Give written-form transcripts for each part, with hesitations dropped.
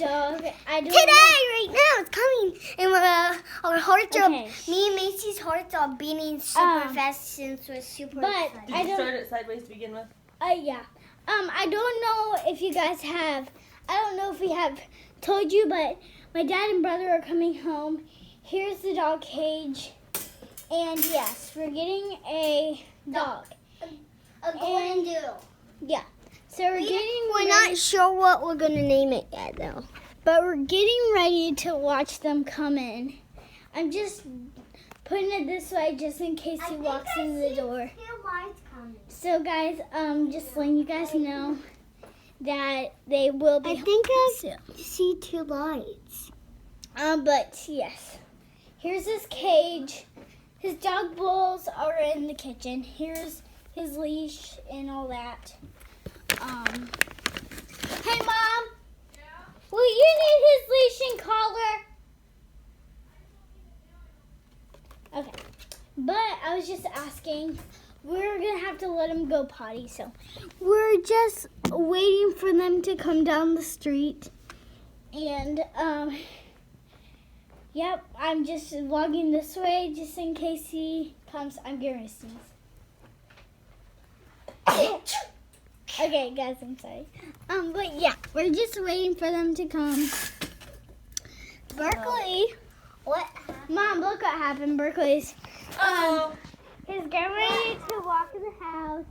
dog. I don't Today, right now, it's coming. And our hearts are, Okay. me and Macy's hearts are beating super fast since we're super but excited. Did you start it sideways to begin with? Yeah. I don't know if you guys have, I don't know if we have told you, but my dad and brother are coming home. Here's the dog cage. And yes, we're getting a dog. A golden doodle. Yeah. So We're not sure what we're going to name it yet, though. But we're getting ready to watch them come in. I'm just putting it this way just in case he walks in the door. So guys, just letting you guys know that they will be. I think soon. I see 2 lights. But yes, here's his cage. His dog bowls are in the kitchen. Here's his leash and all that. Hey Mom, will you need his leash and collar? Okay, but I was just asking. We're gonna have to let him go potty, so we're just waiting for them to come down the street. And yep, I'm just vlogging this way just in case he comes. I'm gonna sneeze. Okay, guys, I'm sorry. But yeah, we're just waiting for them to come. Berkeley, What? Mom, look what happened. Berkeley's Uh-oh. he's getting ready to walk in the house,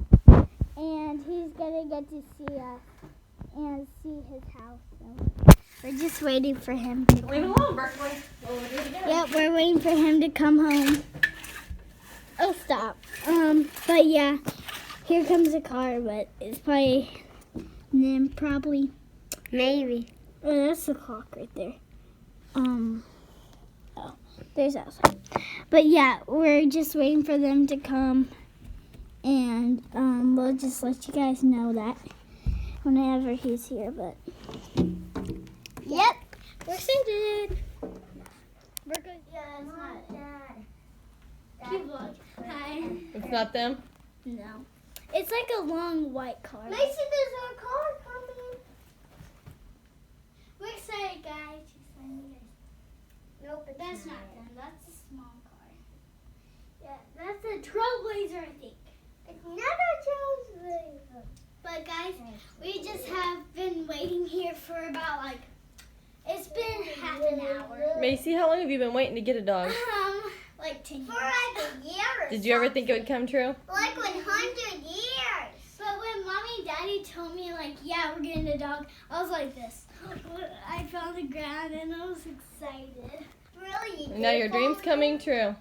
and he's gonna get to see us and see his house. So we're just waiting for him to Leave it come. alone, Berkeley. We'll do it again. Yep, we're waiting for him to come home. Oh, stop. But yeah, here comes the car, but it's probably them, probably. Maybe. Oh, that's the clock right there. Oh, there's outside. But yeah, we're just waiting for them to come, and we'll just let you guys know that whenever he's here. But yep, we're excited. Yeah, it's not. Keep vlog. Hi. It's not them? No, it's like a long white car. Mason, there's our car coming. We're excited, guys. Nope, it's That's not them. That's a small car. Yeah, that's a Trailblazer, I think. It's not a Trailblazer. But guys, we just have been waiting here for about it's been half an hour. Macy, how long have you been waiting to get a dog? Like 10 years. For like a year or Did you ever think it would come true? Like 100 years. But when Mommy and Daddy told me yeah, we're getting a dog, I was like this. I fell on the ground and I was excited. Really? And now your dream's coming true.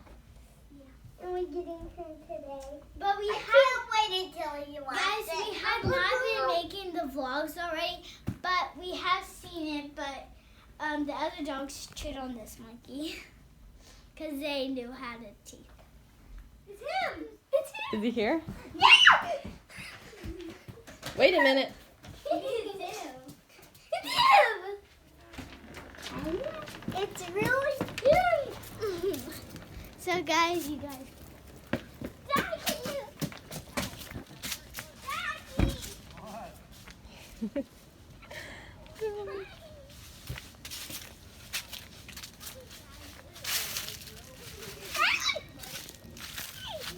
And we're getting him today. But we I have, can't wait until you watch guys, it. we have not been making the vlogs already, but we have seen it. But the other dogs chewed on this monkey because they knew how to teeth. It's him. It's him. Is he here? Yeah. Wait a minute. It's him. It's him. It's really Yay. So guys, you guys. Daddy.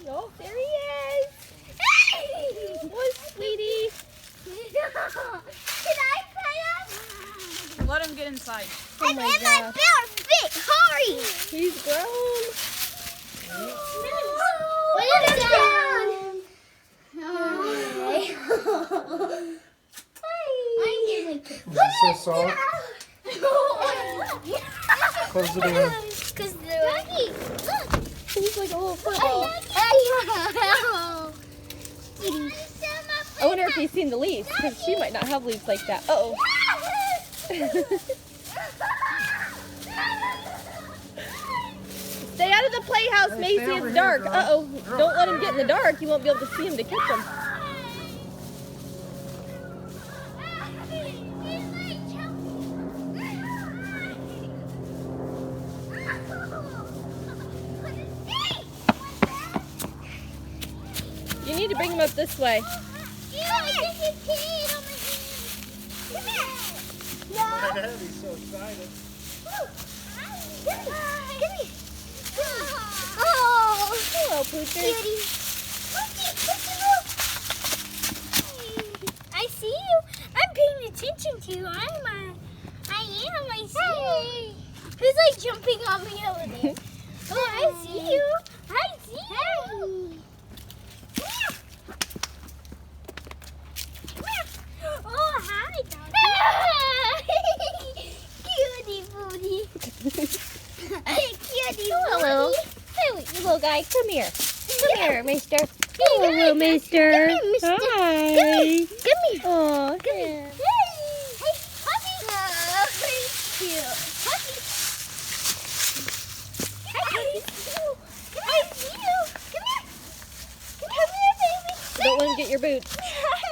Oh, there he is. What, sweetie? Can I play him? Let him get inside. Oh I'm my in my gosh. bare feet. Hurry. He's grown. Put him down. Is it so soft? Close the door. Because look. He's like a little football. I wonder if he's seen the leaves, because she might not have leaves like that. Uh-oh. Stay out of the playhouse, Hey, Macy. stay over It's here, dark. girl. Uh-oh. Girl. Don't let him get in the dark. You won't be able to see him to catch him. You need to bring him up this way. Come here. He's so excited. Oh, Hello, Poocher. I see you. I'm paying attention to you. I see you. Who's like jumping on me over there? Oh, I see you. I see you. Oh, hi, Cutie booty. Cutie Hello. booty. Hey, you little guy, come here. Come here, mister. Hello, mister. Come here, mister. Hi. Come here. Oh, Come here. yeah. Hey, puppy. Oh, he's cute. Puppy. Hi, puppy. I see you. Come here. Come here, baby. Don't let him get your boots. Hi.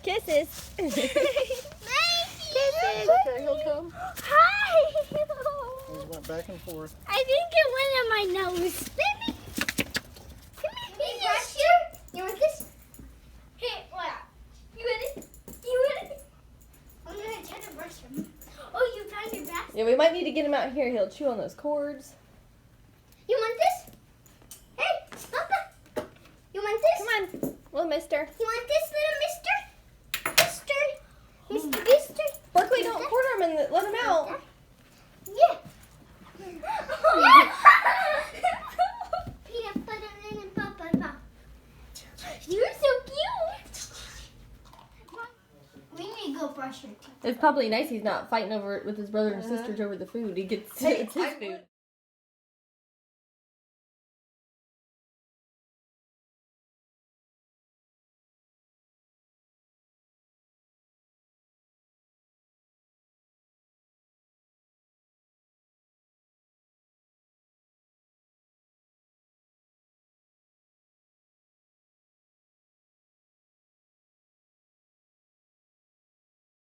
Kisses. Kisses. Okay, he'll come. Hi. He went back and forth. I think it went in my nose. Baby. Come here. You want this? Hey, what? You want it? You want it? I'm gonna try to brush him. Oh, you found your basket? Yeah, we might need to get him out here. He'll chew on those cords. You want this? Hey, Papa. You want this? Come on, little mister. You want this, little mister? Mister. Berkeley, don't corner him and let him out. Yeah. Peanut butter and Papa. You're so cute. We need to go brush your teeth. It's probably nice he's not fighting over it with his brother and sisters over the food. He gets it's his food.